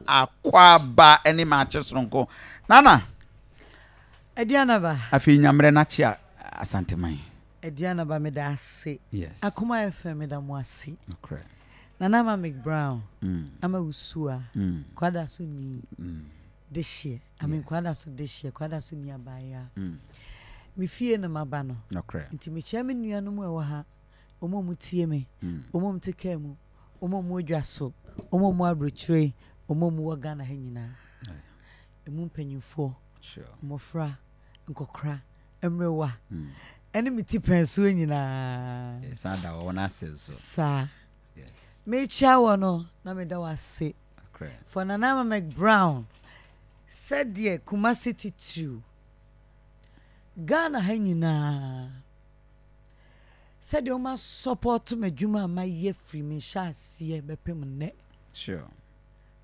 akwaba ene ma chesronko nana Ediana ba afi nyamre na chia asanteman Ediana ba me da ase yes AkomaFM me da mo ase okay nana ma Mcbrown ama usua kwada so ni this year I mean kwada so this year kwada so ni abaya me fie na maba no okay nti me chia me nuanu mu e wo ha omo mu tie me omo mu teka mu omo mu odwa so omo mu abrochire omo mu waga na ha nyina emu mpanyimfo sure mofra nkokra emrewa ene mi ti penso nyina sada wona senso sa yes me chia wono na me da wase okay for nana Mcbrown said the Kuma City 2 Ghana ha nyina said o ma support me dwuma ma ye free me sha se bepem ne sure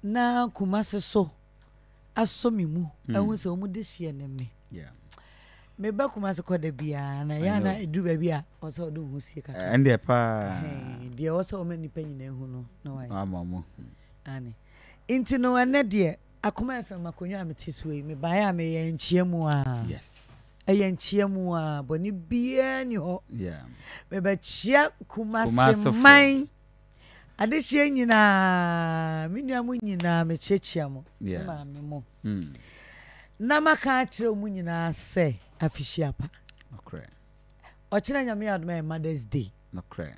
na Kuma so aso mi mu ehun se o mu de hie ne me yeah me ba Kuma se koda bia na ya na edu ba bia o se o do hu sie kaka ende pa de o se o ma nipa nyina hu no na wa amamu ani inti no ene de AkomaFM akonyo ametisuwe me ba ya me ye nchiemu a yes eye nchiemu a boni bia ni ho yeah me ba chia Kumase man adehie nyina me nuamu nyina me chechia mo ma me mo na maka kire mu nyina se afishia pa okay o kire nyame adoma Mother's Day okay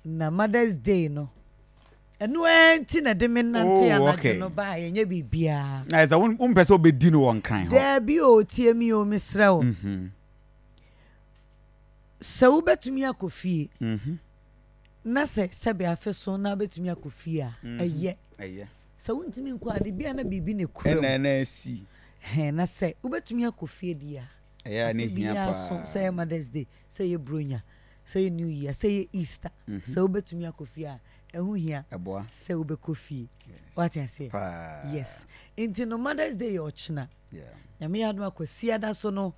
na Mother's Day no enu enti na de me nante anadwo no ba ye nya bibia na eza pese obedi no won kan ho da bi o tie mi o misrewo se wo betumi akofie na se be afeso na betumi akofie a eye se wo ntimi nko ade bia na bibi ne kuro na si na se wo betumi akofie dia ya ne hia pa so say Mother's Day say ye bronya say New Year say Easter se wo betumi akofie a ehu hia eboa se wo be kofie what I say yes into no Mother's Day yo china ya me yadwa kwasi ada so no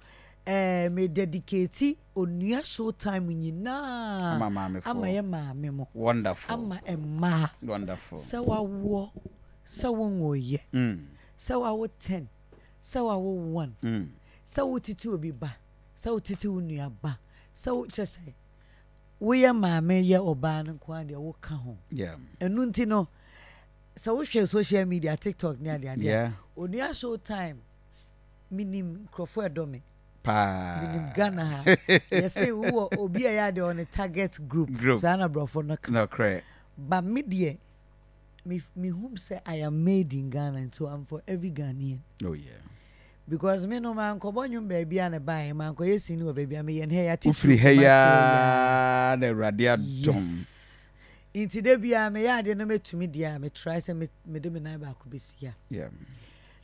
me dedicate onua show time nyina ama ye maame mo wonderful ama emma wonderful se wawo se wonwoye se wawo 10 se wawo 1 se wo titi obi ba se wo titi onua ba se wo chese we ya maame ye oba no kwa de wo ka ho enu nti no se wo hwe social media TikTok ni ade onua show time minim crofo edome pa minim Ghana ha yes wo obi ya de on a target group sana brofo no correct but media me whom say I am made in Ghana and so I'm for every Ghanaian oh yeah because me no man ko bonyum baby an buy man ko yesi ni baby me yen heya titi ufri heya na radia dom inti de bia me ya de na metumi dia me try say me de me na ba ko besia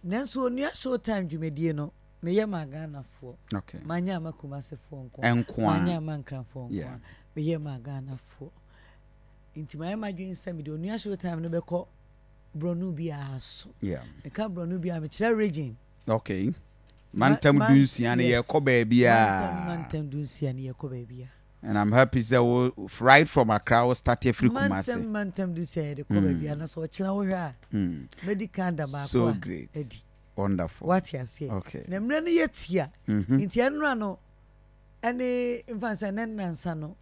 nanso onua show time dwumedie no me ye magana fo okay manya Kumase fo nko manya mankran fo nko me ye magana fo inti my madwin say me de onua show time no be ko bronu bia so me ka bronu bia me kire region okay mantam dunsia ne ye ko baabia mantam dunsia ne ye ko baabia and I'm happy that right from Accra start every Kumase mantam dunsia de ko baabia na so kira wo hwa medical da ba so great wonderful what you say okay na mre no yetia nti enura no ene infansa nansa no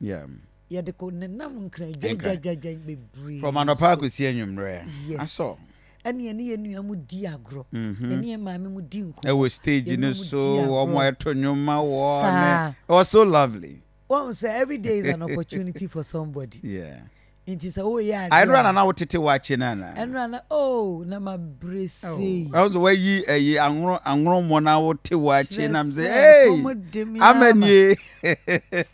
ye de ko nenam nkra dwadwadwadwa bebre from anopa ko si enwumre aso ene ye nuamu di agro ene maame mu di nko e wo stage no so omo eto nwuma wo ne was so lovely one say every day is an opportunity for somebody it is oh yeah I run na wotete wache na and run na ma bresi I was way yi anwro mo na wote wache na mze hey amani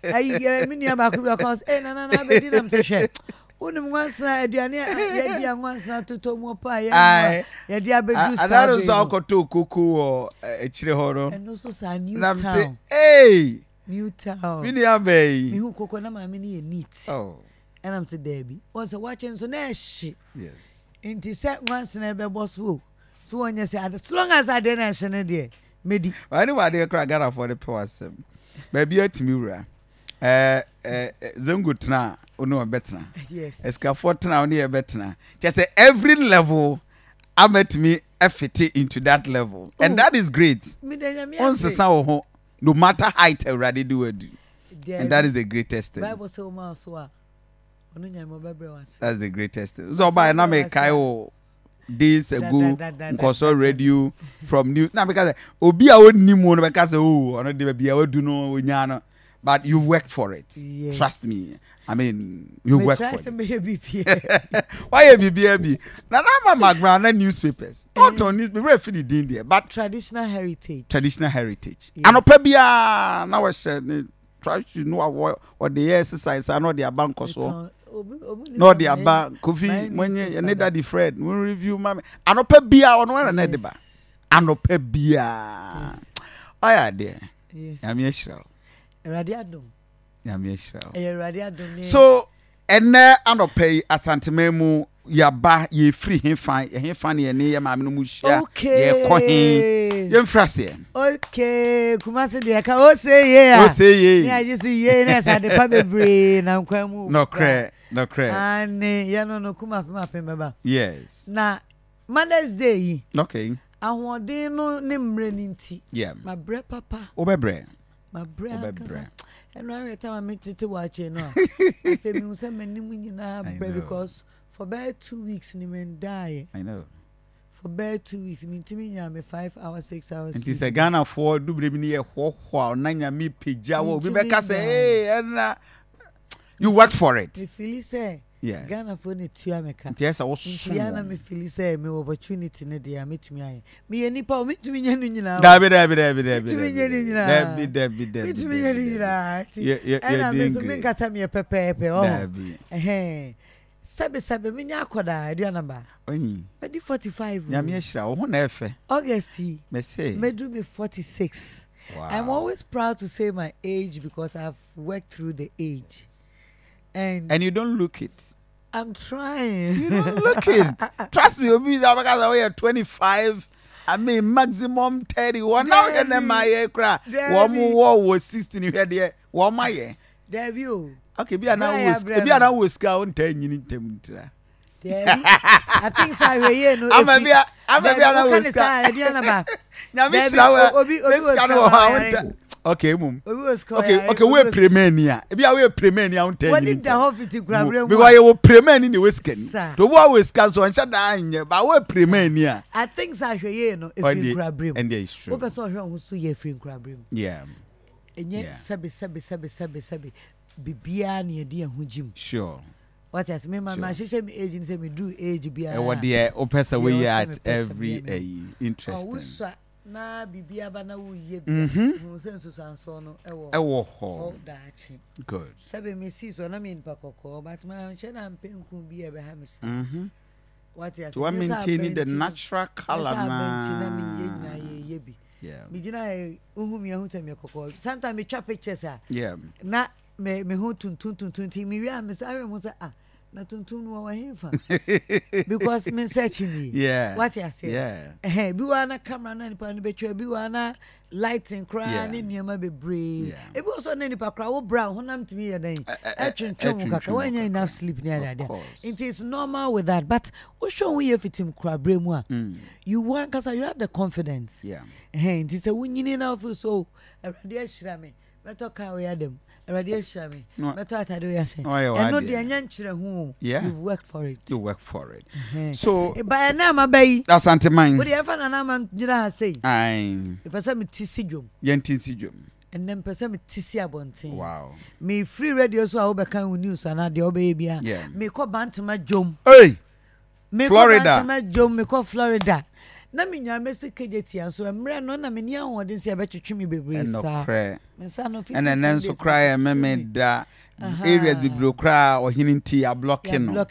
ayi me nua ba ko because na be di na mse hwe unim wansa aduane ya di anwansa toto mo pa ya di abedu sa adaro so akoto kuku o echire horo and so sa new town na mse hey new town me nua be me hu koko na ma me ni neat and I'm to Debbie. Was watching so neshi. Yes. Inti set once never boss who. So when you say as long as I didn't send there, Medi. Anybody a crack got for the person. Baby at Mura. Zungutna, no better. Yes. Escafort now near better. Just say every level I met me fit into that level. And that is great. Once the sound, no matter height, I already do it. And that is the greatest thing. Bible so much. That's the greatest thing. So by now, me Kyle days ago, console radio from new. Now because Obi I would need more because oh, I know be I would do no nyana. But you worked for it. Yes. Trust me. I mean, you worked for it. Why a BBB? Now, I'm Mcbrown newspapers. Not on newspaper, really there. But traditional heritage. Traditional heritage. Yes. And Opebia, now I said, try to know what the exercise. I know the bank also. No, the bank. Kofi, when you need that, the Fred, we review, mammy. And Opebia on one another. And Opebia. Oh, yeah, dear. I'm sure. Radiadum. So, and now I pay a santimemu ya ba ye free him fine and ye mamma musha. Okay, ye frase. Okay, Kumasi de Aka say yeah. Say yeah, you see yes at the public brain and Kwamu. No cray. And Yano no Kuma. Yes. Na Mother's Day. Okay. I want no name raining tea. Yeah. My bread papa. Obebre. My bread. And every time I make it to watch it, no. I feel me say many bread because for about 2 weeks ni men die. I know. For about 2 weeks, me 5 hours, 6 hours. And it's a Ghana for do bring me a ho nanya me pijawo. We make say hey and you work for it. Me feel say yes. Ghana for the Tuameka. Yes, I was Ghana me feel say me opportunity ne dey meet me. Me any power me to me nyina. Dabi. And I me so me kasa me pepepe oh. Sabe me nya akoda ade anaba. Onyi. But 45. Ya me hira wo na efe. August. Me say. Me do me 46. Wow. I'm always proud to say my age because I've worked through the age. And you don't look it. I'm trying. You don't look it. Trust me, because we are 25. I mean, maximum 31. Now, and my cry. One more was 16. You had there. One my year. Debut. Okay, be an hour was count 10 units. I think so. I'm a beer. I'm a beer. Okay, mum. Okay, we're Premiania. If you are Premiania, I'm telling you. What did the whole fitting grab? Because you were Premen in the Wisconsin. The war was cancelled and shut down, but we're Premiania. I think so. If you grab him, and there is true. What saw her who saw your free grab him? Yeah. And yet, Sabi, Bibiani, dear Hujim. Sure. What has me, my sister agency, me do age be a what the oppressor we at every interesting. Na bibia ba na wo ye bia hu senso sanso no ewo ho daachi good sabe me see so na me npa kokko but ma hye na mpenku bi e be ha me sa what you to maintain the natural color na me ye nyina ye bi yeah me gina hu me hu teme kokko sometimes me twa pictures yeah na me hu tuntun me wi am say mo say na tuntun no wa hemfa because me searching yeah what you say yeah bi wa na camera na nipa no betwa bi wa na lighting cry ni niam bebre e bi so na nipa cry wo brown honam timi ye dan atwentwom kaka wa nya enough sleep ni ada it is normal with that but wo show we fitim cry bremu a you want cause you have the confidence yeah it is a wunyini na so awade ashira me beto ka we adam already shame beto atade we ase and no de anya nkyere ho you've worked for it so by na ma bayi asante man wo de efa na na man nyira ha sei ai e pesa me tisi dwom and then pesa me tisi abonten wow me free radio so a wo be kan news ana de obe bia me ko bantama dwom me Florida ko bantama dwom me ko Florida na me nya mesi kejetia so emre no na me ni ahode se betwetwe me bebre sa me sa no fit and then so cry me da areas bibro cry or hininti a blocking it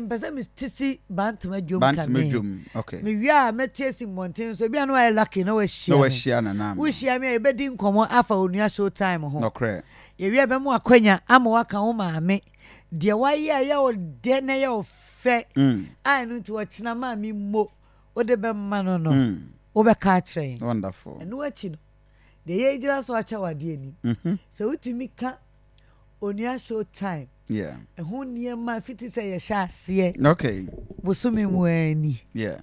pesa me tisi bantama dwom okay me wia me tesi mountain so bia no I lucky no we share na we share me e be di nkomo afa onua show time ho no cry ye wia be mu akwanya ama waka wo maame de wa ye ya o de na ye o fe ai no nti wo china ma mi mo o de be ma no o be ka kire wonderful eno achi no de ye gira so acha wade ani so utimi ka onia show time. Yeah. Who near my 50 say a shas, Okay. Busumi Mueni. Yeah.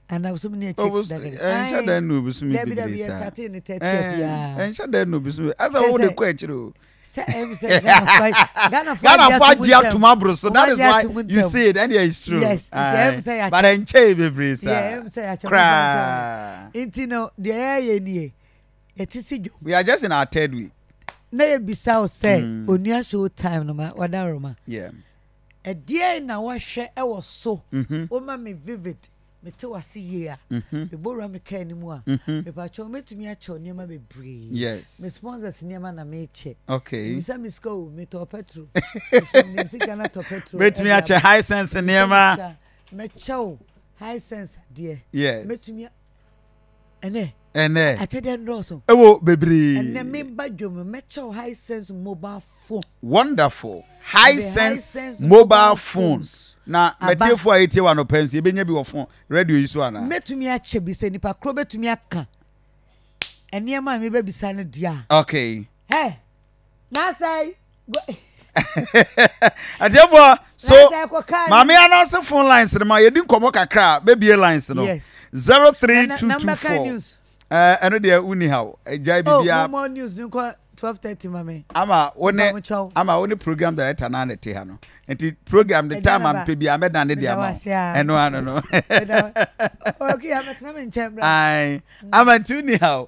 And I was so near And shut down no busumi. Debbie starting the 30th year. And shut down no busumi. As I would question. Ghana fight Gia to Mabro, so that is why you see it, and it's true. Yes, but I'm Chay yeah, cry. Intino, the air, we are just in our third week. Nay, be south say, Onia show time, no matter what aroma. Yeah. A dear in our share, I was so, oh, mammy vivid. Me to a see here. The Bora me care anymore. If I told me to me a chow near my baby. Yes. Miss sponsors near man, I may check. Okay. Miss Miss Go, me to a petrol. Bet me at your high sense and near ma. Me chow high sense, dear. Yes. Me to me. And I tell them also. Oh, baby. And then me bedroom, me chow high sense mobile phone. Wonderful. High sense mobile phones. Na metiefo a etie wa no pensi ebenya bi wo phone radio yi so ana metumi a che bi se nipa kro betumi aka ene ma me ba bisa no dia okay hey na say Adefo so mama announce phone lines no ma yedi nkomo kakra bebie lines no yes 03224 eno de uni haw ejai bibia oh more news nko 12:30 mama ama one program director na nete ha no enti program the time am pe bia me dan de ama eno ano no okay ametna me nchembra ai ama tuni haw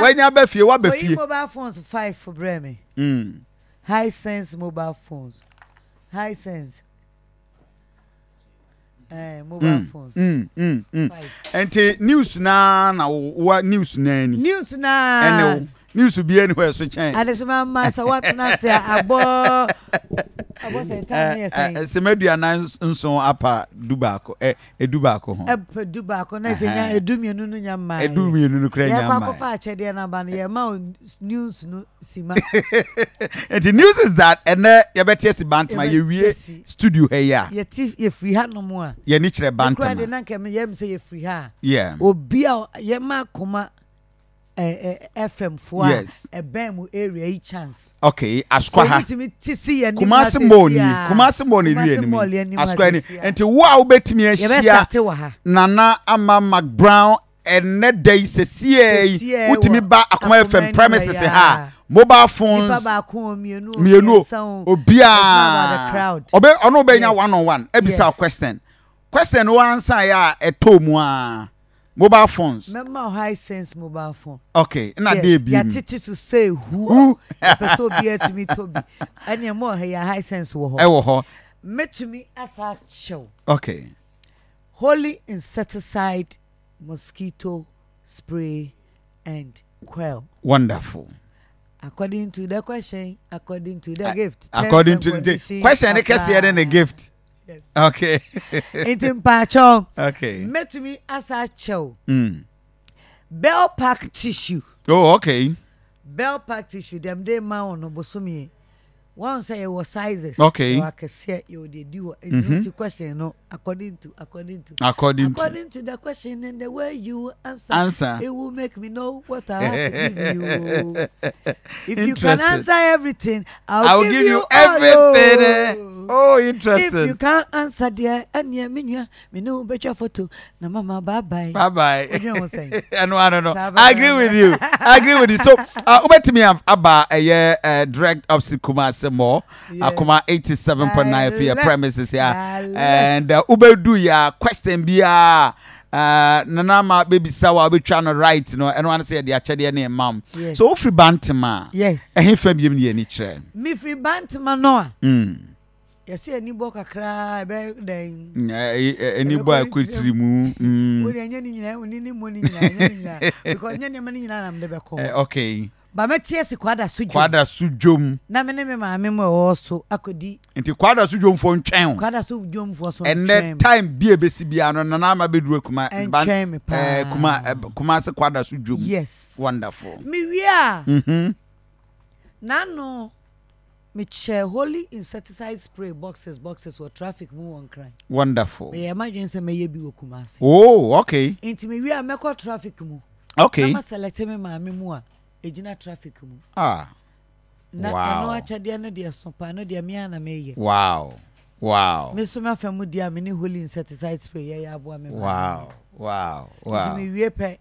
wanya ba fie wa ba fie mobile phones 5 for breme high sense mobile phones high sense mobile phones enti news na wa news na ni news na ene news be anywhere so chen adesuma masa what na say abo say time here say semedua na nso apa dubako edubako ho dubako na nya edumienu no nya mai edumienu no kra nya mai ya kwa fa chede na ba na ya ma news no sima and the news is that and ya betia si bantama ye wie studio he ya ye free ha no mo a ye ni kire bantama kra de na kem ye say ye free ha yeah obi a ye ma Akoma FM for a bam area each chance. Okay, askwa so Kumasi moni ni askwa ni enti wo a obetimi ahia nana ama Mcbrown ene day sesie utimi ba AkomaFM premises ha mobile phones mienu obia obe ono be nya one on one ebisa question no answer ya etomu a mobile phones. Remember high sense mobile phone. Okay, na dey bi. Ya titi to say who person be to me to be. Any more here high sense wo ho. E wo ho. Me to me as a show. Okay. Holy insecticide, mosquito spray and quail. Wonderful. According to the question, according to the gift. According to the question, the question and the gift. Yes. Okay. It's in Pacho. Okay. Met me as a show. Bell pack tissue. Oh, okay. Bell pack tissue. Them day man no bosumi. One say it was sizes. Okay. So I can say you did do the question. No, according to the question and the way you answer, it will make me know what I have to give you. If you can answer everything, I'll give you everything. Oh, interesting. If you can't answer there, and yeah, me no better photo. Na mama, bye bye. Bye bye. What you want to say? I don't know. I agree with you. So, over to me, Abba, direct up to Kumasi more. Akoma 87.9 for your premises here, and Uber do ya question be nana ma baby sawa be trying to write no and one say the achede na mam so free bantama yes ehim fam yem ne ani kire me free bantama no a yes ani bo kakra be den ani bo akwetiri mu wo de anya ni nyina oni ni mo ni nyina because anya ni ma ni nyina na me be ko okay ba metie se kwada sujom na me ne me ma me mo so akodi enti kwada sujom fo ntwen kwada sujom fo so and that time bi ebesi bia no na ma beduru kuma kuma se kwada sujom yes wonderful me wia na no me che holy insecticide spray boxes for traffic mu won cry wonderful me imagine say me ye bi wo Kumasi oh okay enti me wia me ko traffic mu okay na select me ma me mu a ejina traffic mu Na no achade na de sopa no de me ana meye. Wow. Me so me afa mu dia me ni holy insecticide spray ye ya abo me. Wow. Nti me wie pe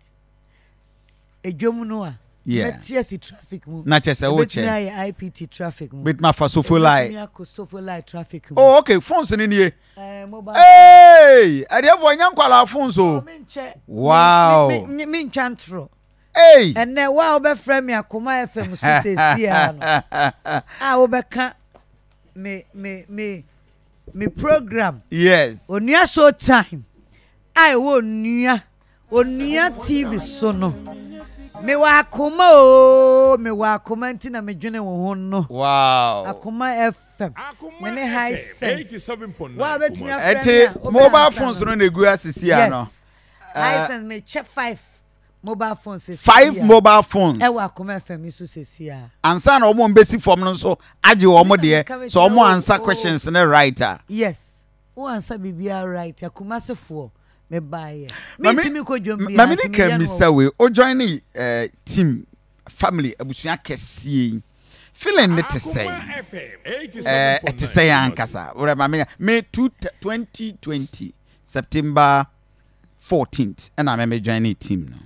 edwom no a. Metia si traffic mu. Na chese wo che. Na IPT traffic mu. Bit ma fa sofolai. Sofolai traffic mu. Oh, okay, phones ni nie. Mobile. Hey, ade avo nyankwala phones o. Wow. Me ntwantro. Hey. And then wa obefrɛ me AkomaFM so sesia no. Ah obeka me program. Yes. Onua show time. I wo onua TV so no. Me wa Akoma nti na me dwene wo ho no. Wow. AkomaFM. Me ne high sense. 87.9. Wa betumi afrɛ mobile phones no na gu asisia no. High sense me check 5 mobile phones. 5 mobile phones. E wa AkomaFM so sesia. Ansa na omo mbesi form no so age omo de so omo answer questions na writer. Yes. Who answer bibia right Akomasefo. Me buy. Me ko dwom bia. Me ne kan mi sawe o join team family abusua kese. Feeling ne te say. Te say ankasa. Ora me 2020 September 14th and I me join team no.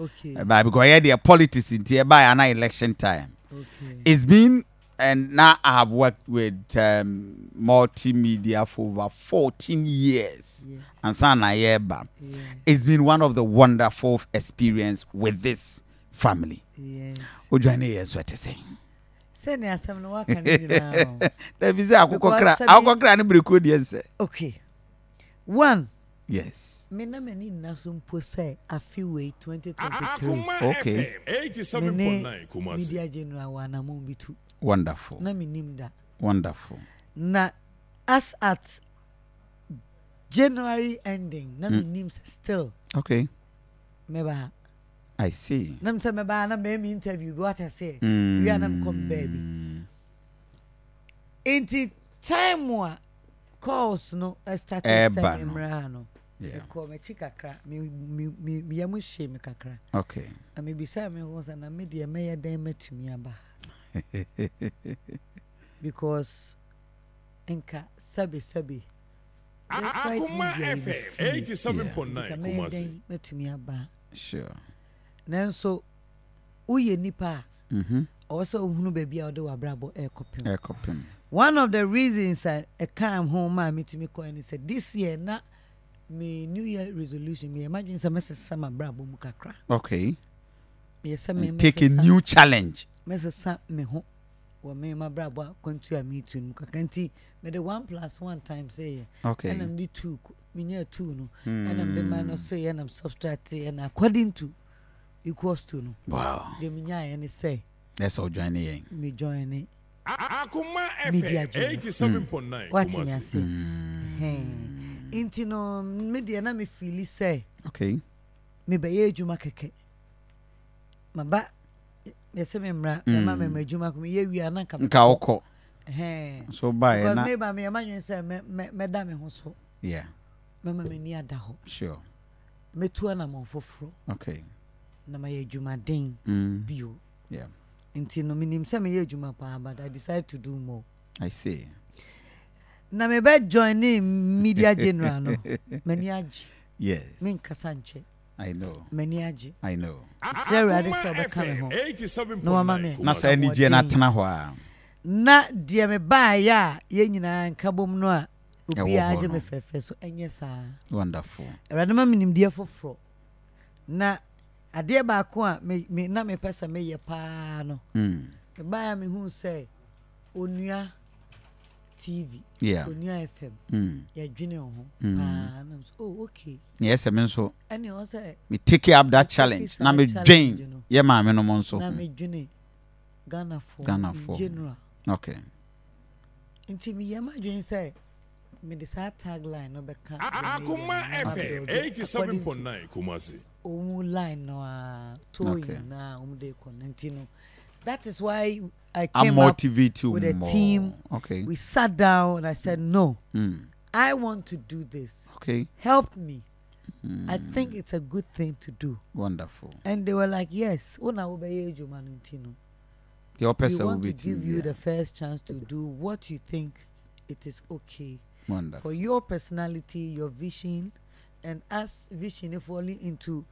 Okay. But because here the politics in here by an election time. Okay. It's been and now I have worked with multimedia for over 14 years. Yes. And Sana Yeba. Yeah. It's been one of the wonderful experience with this family. Yes. Ojane is what to say. Send us some no can now. There is a kokra ni breku dey say. Okay. One. Yes. Me na mani na so mpo say afiwe 2023. Okay. 87.9 Kumasi. Media general wana mo bitu. Wonderful. Na minim da. Wonderful. Na as at January ending, na minim still. Okay. Meba. I see. Na mse meba na me interview what I say. We are nam come baby. Inti time wa calls no started Mcbrown. Yeah. Ko me chikakra me yamu she me kakra. Okay. Na me bisa me ho na me de me yeden matumi aba. Because enka sabi AkomaFM 87.9 Kumasi. Matumi aba. Sure. Nanso uye nipa. Also uhunu baby a de wabrabo ekopim. One of the reasons I came home me to me and said this year na me New Year resolution me imagine some sama brabo mu kakra. Okay. Yes, me take a new challenge. Mesa me ho wo me ma brabo kontu me to mu kakra nti me the 1+1 times say. Okay. And I'm the 2 me near 2 no. And I'm the minus say and I'm subtract and according to equals to no. Wow. The me nya and say. Let's all join in. Me join it. AkomaFM 87.9 What you say? Inti no media na me feel say. Okay. Me be ye adwuma keke. Maba yese me mra me ma me adwuma ko me ye wi ana nka okọ. So by na. Because me ba me imagine say me da me ho so. Yeah. Me ma me ni ada ho. Sure. Me tu ana mo foforo. Okay. Na ma ye adwuma den bio. Yeah. Inti no minim say me ye adwuma pa but I decided to do more. I see. Na me be joining media general no. Mani agi. Yes. Me nkasa nche. I know. Mani agi. I know. Sarah dey say be come home. No mama me. Na say ni je na tena ho a. Na de me ba ya ye nyina nkabom no a obi age me fefe so enye sa. Wonderful. Erade ma minim de foforo. Na ade ba ko a me na me pesa me ye pa no. Me ba ya me hu say onua TV. Yeah. Onua FM. Ya dwene ho. Pa na so oh okay. Yes, I mean so. Any o say me take up that challenge. Na me dwen. Ye ma me no mo so. Na me dwene Ghana for general. Okay. Inti me ye ma dwen say me the tagline no be kan. AkomaFM 87.9 Kumasi. Line no na de connect no. That is why I came motivate up with more. A team. Okay. We sat down and I said, no, I want to do this. Okay. Help me. I think it's a good thing to do. Wonderful. And they were like, yes. Your we person will want be to give you the first chance to do what you think it is okay. Wonderful. For your personality, your vision, and as vision if falling into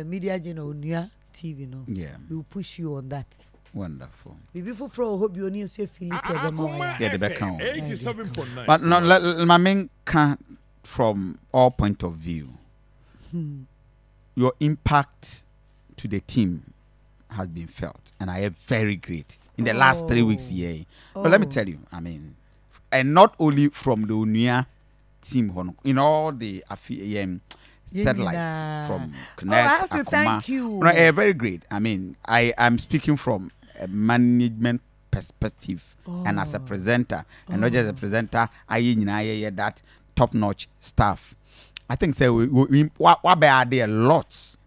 media general TV, no. Yeah. We will push you on that. Wonderful. Before for hope you only say feel it Akoma Yeah, the back FM on. 87.9. But no, my main can from all point of view. Your impact to the team has been felt, and I am very great in the last 3 weeks. Yeah, but let me tell you, I mean, and not only from the Unia team, in all the satellites from Connect, I have to Akoma. thank you. No, very great. I mean, I am speaking from a management perspective and as a presenter, and not just a presenter. I that top-notch staff. I think so. What are there lots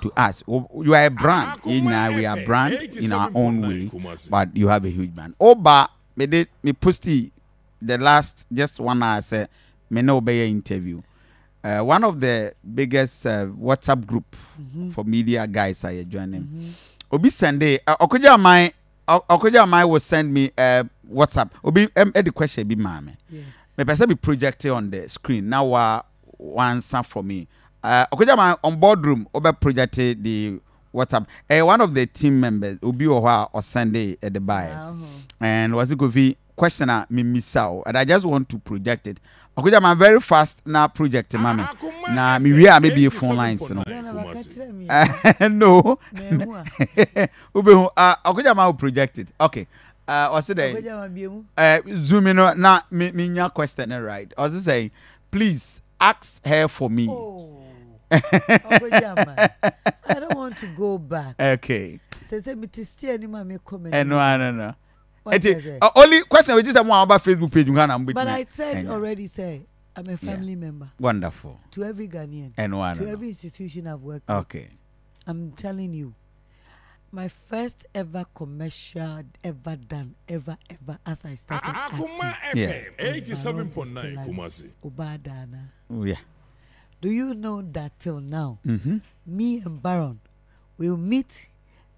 to us? You are a brand. We are a brand in our own way, but you have a huge brand. Oba, me posted the last just 1 hour. Say me no be interview. One of the biggest WhatsApp group for media guys are joining. Obi Sunday, Okoja Mai will send me WhatsApp. Obi the question be mame. Yes. Me person be projected on the screen. Now one for me. Okoja Mai on boardroom Obi projected the WhatsApp. One of the team members Obi or Sunday at the buy. And was it go be questioner me misao, and I just want to project it. Okoja Mai very fast now project mame. Na me we are maybe phone lines no. No. Obi Okoja Mai will project it. Okay. What's it there? Zoom in na me question right. I was saying, please ask her for me. I don't want to go back. Okay. Says me to steer any mommy comment. No. Only question we just have one about Facebook page. But I said already I'm a family member. Wonderful. To every Ghanaian. To every institution I've worked with. I'm telling you. My first ever commercial ever done, ever, as I started AkomaFM 87.9 Kumasi. Obadana. Yeah. Do you know that till now, me and Baron will meet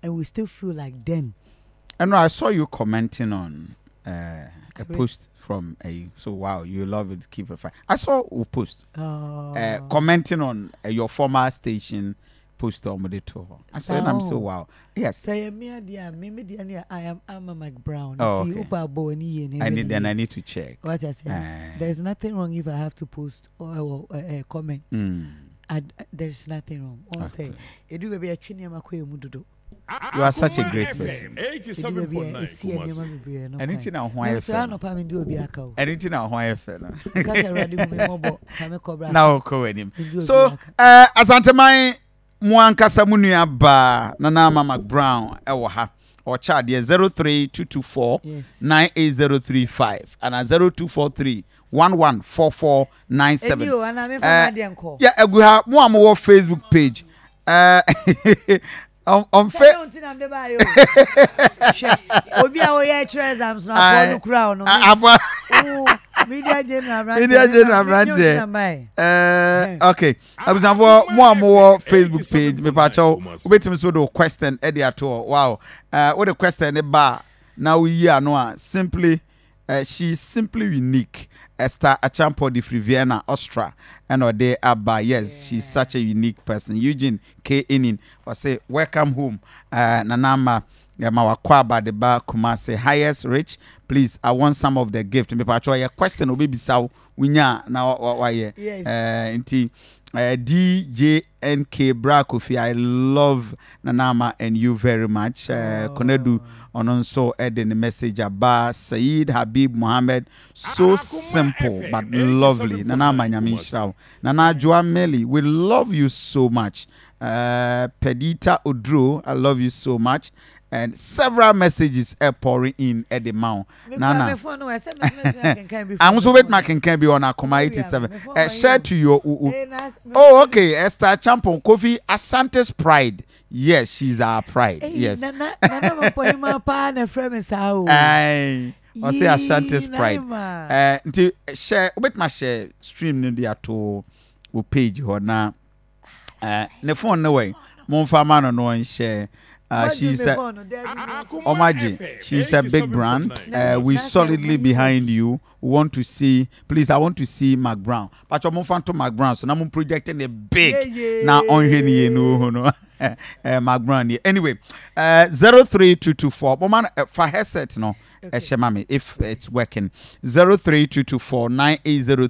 and we still feel like then? And I saw you commenting on a post from so wow, you love it, keep it fine. I saw a post commenting on your former station post on the tour. I saw I'm so wow. Yes. I am Mcbrown. Oh, okay. I need to check. What I say? There's nothing wrong if I have to post or comment. There's nothing wrong. Okay. You are such a great person. 87.9 Anything now why anything now why now ko him. So asante man Mwankasa munua ba nana Mcbrown ewo ha or chat 03224 98035 and 0243 114497. Yeah, egu ha mo am Facebook page. On Obi a we exams na for crown. Media general brand. Okay. Abusafo mo Facebook page me pa cho obetimi so do question e dey at all. Wow. What the question e ba now we ano a simply she's simply unique. Esther Achampo de Friviana Austria and Ode Abba. Yes, she's such a unique person. Eugene K. Inin was say welcome home. Nanama Mawakwaba de Ba Kumase highest rich. Please, I want some of the gift. Me pacho your question obi bisa winya na why inti DJNK Brakofi. I love Nanama and you very much. Konedu ononso eden message Abba Said Habib Mohammed. So simple but lovely. Nanama Nyamisha. Nana Joa Meli, we love you so much. Pedita Odro, I love you so much. And several messages are pouring in at the mount. Nana, I'm also waiting. I can be on Akoma 87. Share to your. Oh, okay. Esther Champon Kofi Asante's pride. Yes, she's our pride. Yes. I say Asante's pride. To share with my share stream in the to page or now. The phone no way. Mon famano no one share. She's a Akoma Omaji. FM, She's a big brand. 87.9. We solidly behind you. We want to see. Please, I want to see Mcbrown. But I'm fan to Mcbrown, so now I'm projecting a big. Now on here, no. Mcbrown. Anyway, 03224. Woman for headset, no. Shemami, if it's working. 03224 9803